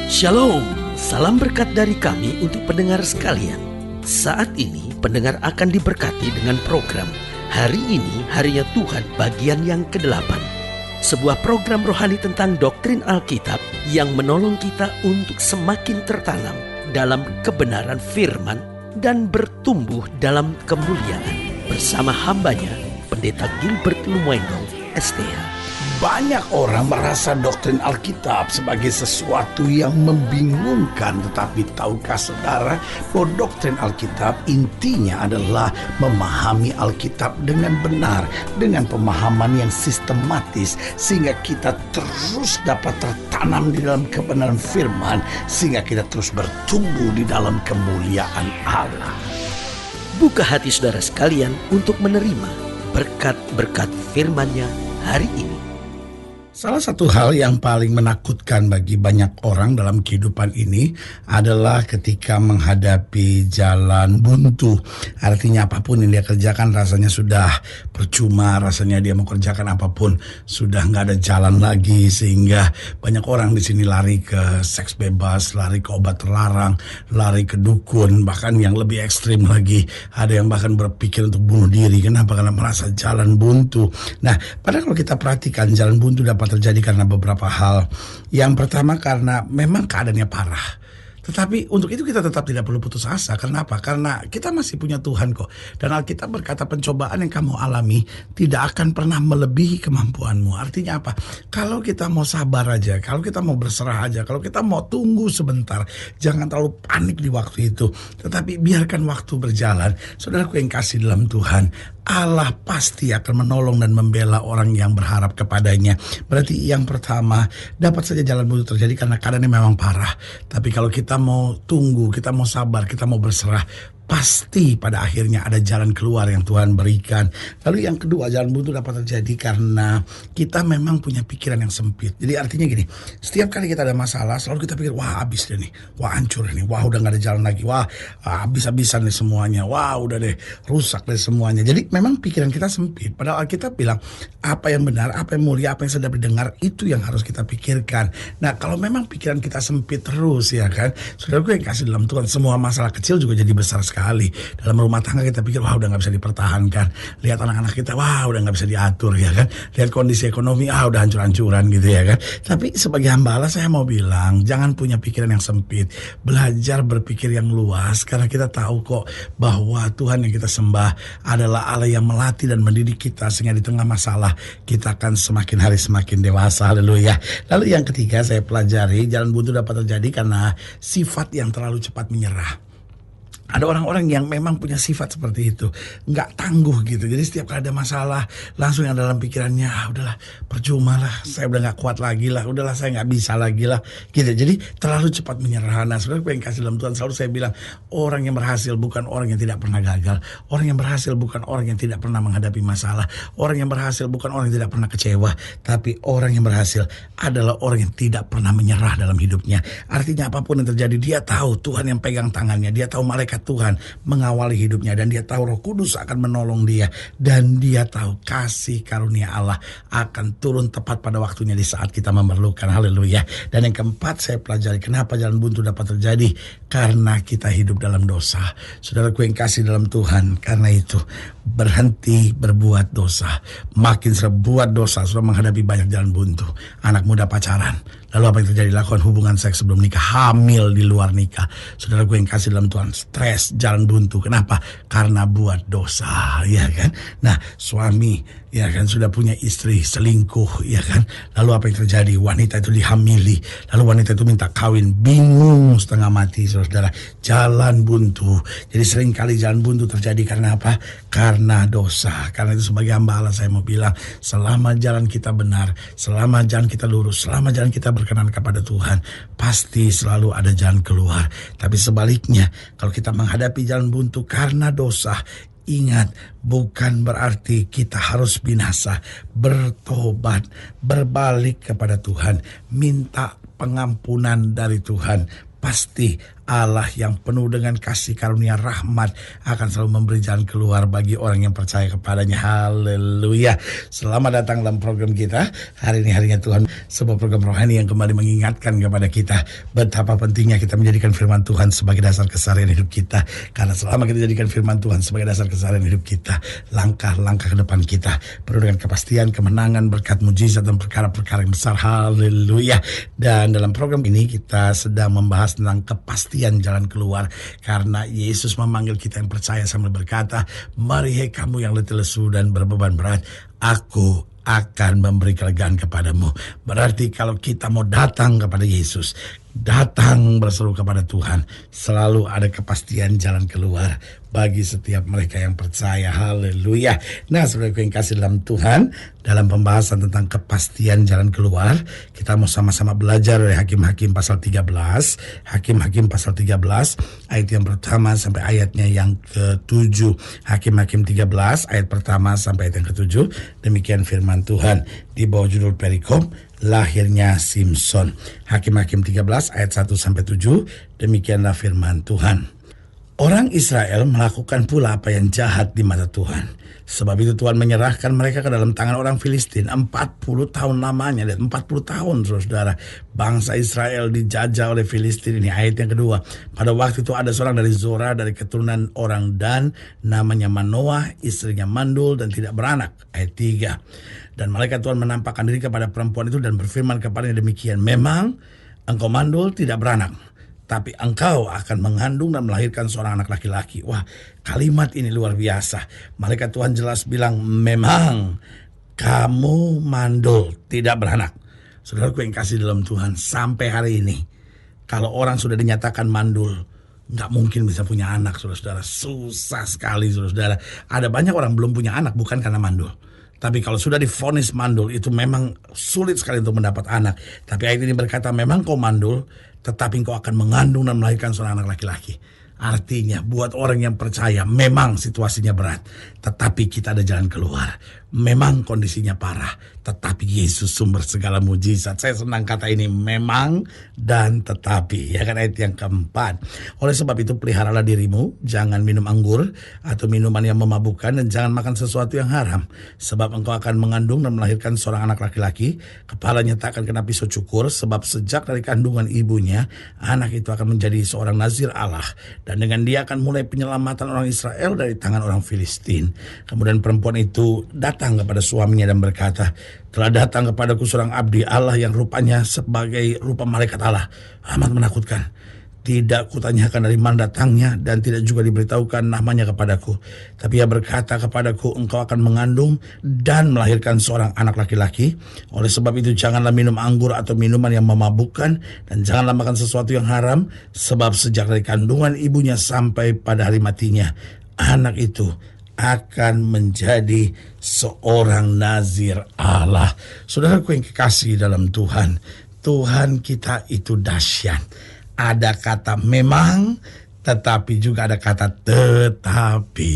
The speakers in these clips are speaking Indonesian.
Shalom, salam berkat dari kami untuk pendengar sekalian. Saat ini pendengar akan diberkati dengan program Hari Ini Harinya Tuhan bagian yang ke-8. Sebuah program rohani tentang doktrin Alkitab yang menolong kita untuk semakin tertanam dalam kebenaran firman dan bertumbuh dalam kemuliaan. Bersama hambanya, Pendeta Gilbert Lumendo, STH. Banyak orang merasa doktrin Alkitab sebagai sesuatu yang membingungkan. Tetapi tahukah saudara bahwa doktrin Alkitab intinya adalah memahami Alkitab dengan benar, dengan pemahaman yang sistematis, sehingga kita terus dapat tertanam di dalam kebenaran firman, sehingga kita terus bertumbuh di dalam kemuliaan Allah. Buka hati saudara sekalian untuk menerima berkat-berkat firman-Nya hari ini. Salah satu hal yang paling menakutkan bagi banyak orang dalam kehidupan ini adalah ketika menghadapi jalan buntu. Artinya apapun yang dia kerjakan rasanya sudah percuma, rasanya dia mau kerjakan apapun sudah nggak ada jalan lagi, sehingga banyak orang di sini lari ke seks bebas, lari ke obat terlarang, lari ke dukun, bahkan yang lebih ekstrim lagi ada yang bahkan berpikir untuk bunuh diri. Kenapa? Karena merasa jalan buntu. Nah, padahal kalau kita perhatikan jalan buntu dapat terjadi karena beberapa hal. Yang pertama karena memang keadaannya parah. Tetapi untuk itu kita tetap tidak perlu putus asa. Kenapa? Karena kita masih punya Tuhan kok. Dan Alkitab berkata pencobaan yang kamu alami tidak akan pernah melebihi kemampuanmu. Artinya apa? Kalau kita mau sabar aja, kalau kita mau berserah aja, kalau kita mau tunggu sebentar, jangan terlalu panik di waktu itu. Tetapi biarkan waktu berjalan. Saudaraku yang kasih dalam Tuhan, Allah pasti akan menolong dan membela orang yang berharap kepadanya. Berarti yang pertama, dapat saja jalan buntu terjadi karena keadaannya memang parah. Tapi kalau kita mau tunggu, kita mau sabar, kita mau berserah, pasti pada akhirnya ada jalan keluar yang Tuhan berikan. Lalu yang kedua, jalan buntu dapat terjadi karena kita memang punya pikiran yang sempit. Jadi artinya gini, setiap kali kita ada masalah selalu kita pikir, wah habis deh nih, wah hancur nih, wah udah gak ada jalan lagi, wah habis-habisan nih semuanya, wah udah deh rusak deh semuanya. Jadi memang pikiran kita sempit. Padahal Alkitab bilang apa yang benar, apa yang mulia, apa yang sedap didengar, itu yang harus kita pikirkan. Nah, kalau memang pikiran kita sempit terus, ya kan, saudaraku yang kasih dalam Tuhan, semua masalah kecil juga jadi besar sekali. Dalam rumah tangga kita pikir, wah udah gak bisa dipertahankan. Lihat anak-anak kita, wah udah gak bisa diatur, ya kan. Lihat kondisi ekonomi, udah hancur-hancuran gitu, ya kan. Tapi sebagai hamba Allah saya mau bilang, jangan punya pikiran yang sempit. Belajar berpikir yang luas, karena kita tahu kok bahwa Tuhan yang kita sembah adalah Allah yang melatih dan mendidik kita, sehingga di tengah masalah kita akan semakin hari semakin dewasa. Haleluya. Lalu yang ketiga saya pelajari, jalan buntu dapat terjadi karena sifat yang terlalu cepat menyerah. Ada orang-orang yang memang punya sifat seperti itu, nggak tangguh gitu. Jadi setiap kali ada masalah, langsung yang dalam pikirannya, udahlah percuma lah, saya udah nggak kuat lagi lah, udahlah saya nggak bisa lagi lah, gitu. Jadi terlalu cepat menyerah. Nah, saudara yang kasih dalam Tuhan, selalu saya bilang, orang yang berhasil bukan orang yang tidak pernah gagal, orang yang berhasil bukan orang yang tidak pernah menghadapi masalah, orang yang berhasil bukan orang yang tidak pernah kecewa, tapi orang yang berhasil adalah orang yang tidak pernah menyerah dalam hidupnya. Artinya apapun yang terjadi, dia tahu Tuhan yang pegang tangannya, dia tahu malaikat Tuhan mengawali hidupnya, dan dia tahu Roh Kudus akan menolong dia, dan dia tahu kasih karunia Allah akan turun tepat pada waktunya di saat kita memerlukan. Haleluya. Dan yang keempat saya pelajari, kenapa jalan buntu dapat terjadi? Karena kita hidup dalam dosa. Saudaraku yang kasih dalam Tuhan, karena itu berhenti berbuat dosa. Makin sering buat dosa, sudah menghadapi banyak jalan buntu. Anak muda pacaran, lalu apa yang terjadi? Lakukan hubungan seks sebelum nikah, hamil di luar nikah. Saudara gue yang kasih dalam Tuhan, stres, jalan buntu. Kenapa? Karena buat dosa, ya kan? Nah, suami, ya kan, sudah punya istri, selingkuh, ya kan? Lalu apa yang terjadi? Wanita itu dihamili, lalu wanita itu minta kawin, bingung setengah mati, saudara. Jalan buntu. Jadi seringkali jalan buntu terjadi karena apa? Karena dosa. Karena itu sebagai hamba Allah saya mau bilang, selama jalan kita benar, selama jalan kita lurus, selama jalan kita berkenan kepada Tuhan, pasti selalu ada jalan keluar. Tapi sebaliknya, kalau kita menghadapi jalan buntu karena dosa, ingat, bukan berarti kita harus binasa. Bertobat, berbalik kepada Tuhan, minta pengampunan dari Tuhan. Pasti Allah yang penuh dengan kasih karunia rahmat akan selalu memberi jalan keluar bagi orang yang percaya kepadanya. Haleluya. Selamat datang dalam program kita. Hari ini harinya Tuhan, sebuah program rohani yang kembali mengingatkan kepada kita betapa pentingnya kita menjadikan firman Tuhan sebagai dasar keseharian hidup kita. Karena selama kita jadikan firman Tuhan sebagai dasar keseharian hidup kita, langkah-langkah ke depan kita penuh dengan kepastian, kemenangan, berkat, mujizat, dan perkara-perkara yang besar. Haleluya. Dan dalam program ini kita sedang membahas tentang kepastian jalan keluar, karena Yesus memanggil kita yang percaya sambil berkata, "Mari hai kamu yang letih lesu dan berbeban berat, aku akan memberi kelegaan kepadamu." Berarti kalau kita mau datang kepada Yesus, datang berseru kepada Tuhan, selalu ada kepastian jalan keluar bagi setiap mereka yang percaya. Haleluya. Nah, saudaraku yang kasih dalam Tuhan, dalam pembahasan tentang kepastian jalan keluar, kita mau sama-sama belajar dari Hakim-Hakim pasal 13. Hakim-Hakim pasal 13 ayat yang pertama sampai ayatnya yang ke-7. Hakim-Hakim 13 ayat pertama sampai ayat yang ke-7. Demikian firman Tuhan di bawah judul perikop lahirnya Simson. Hakim-Hakim 13 ayat 1 sampai 7. Demikianlah firman Tuhan. Orang Israel melakukan pula apa yang jahat di mata Tuhan. Sebab itu Tuhan menyerahkan mereka ke dalam tangan orang Filistin 40 tahun lamanya. Dan 40 tahun saudara bangsa Israel dijajah oleh Filistin. Ini ayat yang kedua. Pada waktu itu ada seorang dari Zora, dari keturunan orang Dan, namanya Manoah, istrinya mandul dan tidak beranak. Ayat 3. Dan malaikat Tuhan menampakkan diri kepada perempuan itu dan berfirman kepadanya demikian, "Memang engkau mandul tidak beranak, tapi engkau akan mengandung dan melahirkan seorang anak laki-laki." Wah, kalimat ini luar biasa. Malaikat Tuhan jelas bilang, "Memang kamu mandul, tidak beranak." Saudaraku yang kasih dalam Tuhan, sampai hari ini, kalau orang sudah dinyatakan mandul, nggak mungkin bisa punya anak, saudara-saudara. Susah sekali, saudara-saudara. Ada banyak orang belum punya anak bukan karena mandul. Tapi kalau sudah divonis mandul, itu memang sulit sekali untuk mendapat anak. Tapi ayat ini berkata, "Memang kau mandul, tetapi kau akan mengandung dan melahirkan seorang anak laki-laki." Artinya buat orang yang percaya memang situasinya berat, tetapi kita ada jalan keluar. Memang kondisinya parah, tetapi Yesus sumber segala mujizat. Saya senang kata ini, memang dan tetapi. Ya kan, ayat yang keempat. Oleh sebab itu peliharalah dirimu, jangan minum anggur atau minuman yang memabukkan, dan jangan makan sesuatu yang haram. Sebab engkau akan mengandung dan melahirkan seorang anak laki-laki. Kepalanya tak akan kena pisau cukur, sebab sejak dari kandungan ibunya, anak itu akan menjadi seorang nazir Allah. Dan dengan dia akan mulai penyelamatan orang Israel dari tangan orang Filistin. Kemudian perempuan itu datang kepada suaminya dan berkata, "Telah datang kepadaku seorang abdi Allah yang rupanya sebagai rupa malaikat Allah. Amat menakutkan. Tidak kutanyakan dari mana datangnya dan tidak juga diberitahukan namanya kepadaku. Tapi ia berkata kepadaku, engkau akan mengandung dan melahirkan seorang anak laki-laki. Oleh sebab itu janganlah minum anggur atau minuman yang memabukkan, dan janganlah makan sesuatu yang haram. Sebab sejak dari kandungan ibunya sampai pada hari matinya, anak itu akan menjadi seorang nazir Allah." Saudaraku yang kekasih dalam Tuhan, Tuhan kita itu dahsyat. Ada kata memang, tetapi juga ada kata tetapi.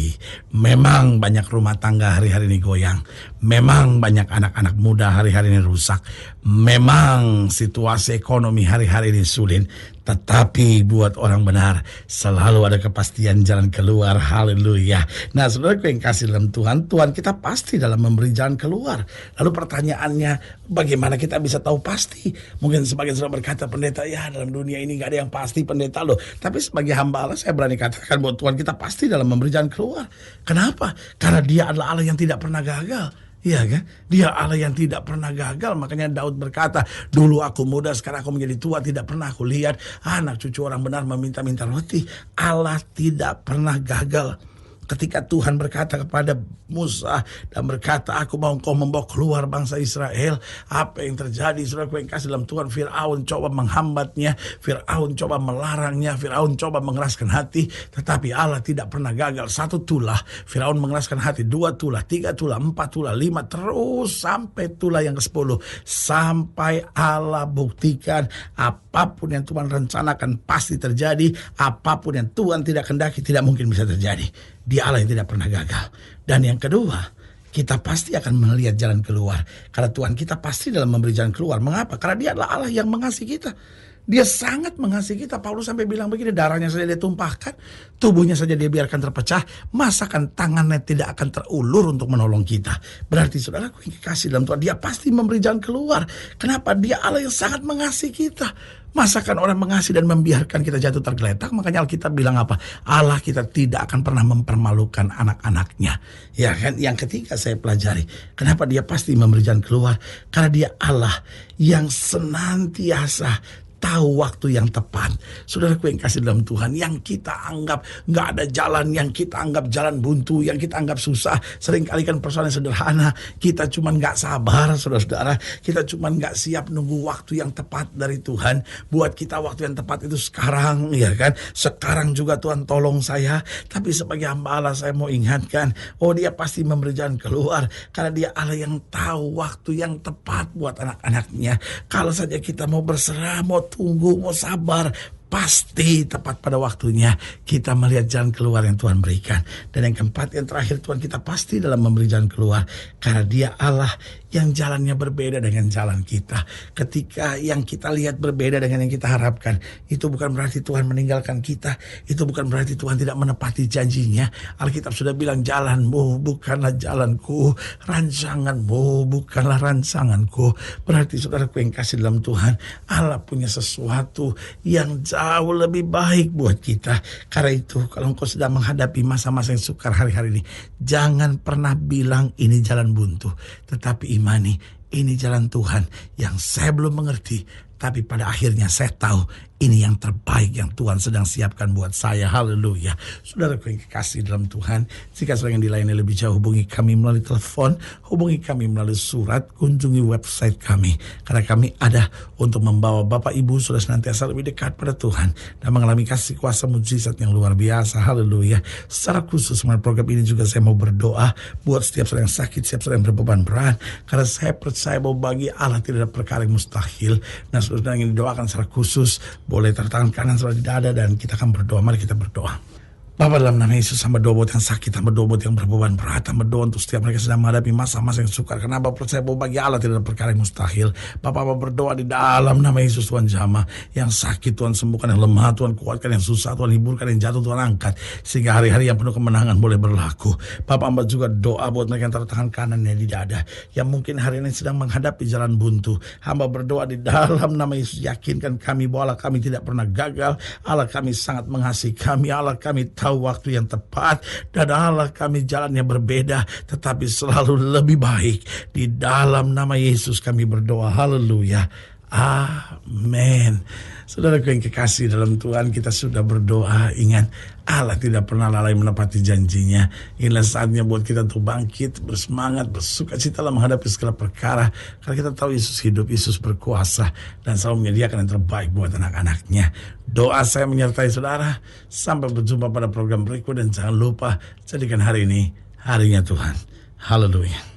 Memang banyak rumah tangga hari-hari ini goyang. Memang banyak anak-anak muda hari-hari ini rusak. Memang situasi ekonomi hari-hari ini sulit. Tetapi buat orang benar selalu ada kepastian jalan keluar. Haleluya. Nah, saudaraku yang kasih dalam Tuhan, Tuhan kita pasti dalam memberi jalan keluar. Lalu pertanyaannya, bagaimana kita bisa tahu pasti? Mungkin sebagian sudah berkata, "Pendeta, ya dalam dunia ini gak ada yang pasti, pendeta loh." Tapi sebagai hamba Allah, saya berani katakan bahwa Tuhan kita pasti dalam memberi jalan keluar. Kenapa? Karena Dia adalah Allah yang tidak pernah gagal. Iya kan? Dia Allah yang tidak pernah gagal. Makanya Daud berkata, "Dulu aku muda, sekarang aku menjadi tua, tidak pernah aku lihat anak cucu orang benar meminta-minta roti." Allah tidak pernah gagal. Ketika Tuhan berkata kepada Musa dan berkata, "Aku mau engkau membawa keluar bangsa Israel," apa yang terjadi? Saudaraku yang kasih dalam Tuhan, Firaun coba menghambatnya, Firaun coba melarangnya, Firaun coba mengeraskan hati, tetapi Allah tidak pernah gagal. 1 tulah Firaun mengeraskan hati, 2 tulah, 3 tulah, 4 tulah, 5, terus sampai tulah yang ke-10, sampai Allah buktikan apapun yang Tuhan rencanakan pasti terjadi. Apapun yang Tuhan tidak kehendaki tidak mungkin bisa terjadi. Dia Allah yang tidak pernah gagal. Dan yang kedua, kita pasti akan melihat jalan keluar. Karena Tuhan kita pasti dalam memberi jalan keluar. Mengapa? Karena Dia adalah Allah yang mengasihi kita. Dia sangat mengasihi kita. Paulus sampai bilang begini, darahnya saja dia tumpahkan, tubuhnya saja dia biarkan terpecah, masakan tangannya tidak akan terulur untuk menolong kita. Berarti saudaraku yang kekasih dalam Tuhan, dia pasti memberi jalan keluar. Kenapa? Dia Allah yang sangat mengasihi kita. Masakan orang mengasihi dan membiarkan kita jatuh tergeletak? Makanya Alkitab bilang apa? Allah kita tidak akan pernah mempermalukan anak-anaknya. Ya kan? Yang ketiga saya pelajari, kenapa dia pasti memberi jalan keluar? Karena dia Allah yang senantiasa tahu waktu yang tepat. Saudaraku yang kasih dalam Tuhan, yang kita anggap nggak ada jalan, yang kita anggap jalan buntu, yang kita anggap susah, seringkali kan persoalan sederhana, kita cuman nggak sabar, saudara-saudara, kita cuman nggak siap nunggu waktu yang tepat dari Tuhan. Buat kita waktu yang tepat itu sekarang, ya kan? Sekarang juga Tuhan tolong saya. Tapi sebagai hamba Allah saya mau ingatkan, dia pasti memberi jalan keluar, karena dia Allah yang tahu waktu yang tepat buat anak-anaknya. Kalau saja kita mau berserah, mau tunggu, mau sabar, pasti tepat pada waktunya kita melihat jalan keluar yang Tuhan berikan. Dan yang keempat, yang terakhir, Tuhan kita pasti dalam memberi jalan keluar, karena dia Allah yang jalannya berbeda dengan jalan kita. Ketika yang kita lihat berbeda dengan yang kita harapkan, itu bukan berarti Tuhan meninggalkan kita, itu bukan berarti Tuhan tidak menepati janjinya. Alkitab sudah bilang, jalanmu bukanlah jalanku, rancanganmu bukanlah rancanganku. Berarti saudaraku yang kasih dalam Tuhan, Allah punya sesuatu yang jauh lebih baik buat kita. Karena itu kalau engkau sedang menghadapi masa-masa yang sukar hari-hari ini, jangan pernah bilang ini jalan buntu, tetapi imani ini jalan Tuhan yang saya belum mengerti, tapi pada akhirnya saya tahu ini yang terbaik yang Tuhan sedang siapkan buat saya. Haleluya. Saudaraku yang kekasih dalam Tuhan, jika saudara yang dilayani lebih jauh, hubungi kami melalui telepon, hubungi kami melalui surat, kunjungi website kami. Karena kami ada untuk membawa Bapak Ibu sudah senantiasa lebih dekat pada Tuhan dan mengalami kasih kuasa mujizat yang luar biasa. Haleluya. Secara khusus melalui program ini juga saya mau berdoa buat setiap saudara yang sakit, setiap saudara yang berbeban berat. Karena saya percaya bahwa bagi Allah tidak ada perkara yang mustahil. Nah, saudara yang didoakan secara khusus, boleh taruh tangan kanan saudara di dada dan kita akan berdoa. Mari kita berdoa. Bapa, dalam nama Yesus, hamba doa buat yang sakit, hamba doa buat yang berbeban berat, hamba doa untuk setiap mereka sedang menghadapi masa-masa yang sukar. Karena Bapa percaya bahwa bagi Allah tidak ada perkara yang mustahil. Bapa, hamba berdoa di dalam nama Yesus, Tuhan jamah yang sakit, Tuhan sembuhkan, yang lemah Tuhan kuatkan, yang susah Tuhan hiburkan, yang jatuh Tuhan angkat, sehingga hari-hari yang penuh kemenangan boleh berlaku. Bapa, hamba juga doa buat mereka yang taruh tangan kanannya di dada, yang mungkin hari ini sedang menghadapi jalan buntu. Hamba berdoa di dalam nama Yesus, yakinkan kami bahwa Allah kami tidak pernah gagal, Allah kami sangat mengasihi kami, Allah kami tahu waktu yang tepat, dan Allah kami jalannya berbeda tetapi selalu lebih baik. Di dalam nama Yesus kami berdoa. Haleluya. Amin. Saudaraku yang kekasih dalam Tuhan, kita sudah berdoa. Ingat, Allah tidak pernah lalai menepati janjinya. Inilah saatnya buat kita untuk bangkit, bersemangat, bersukacita dalam menghadapi segala perkara. Karena kita tahu Yesus hidup, Yesus berkuasa, dan selalu menyediakan yang terbaik buat anak-anaknya. Doa saya menyertai saudara. Sampai berjumpa pada program berikut, dan jangan lupa jadikan hari ini harinya Tuhan. Haleluya.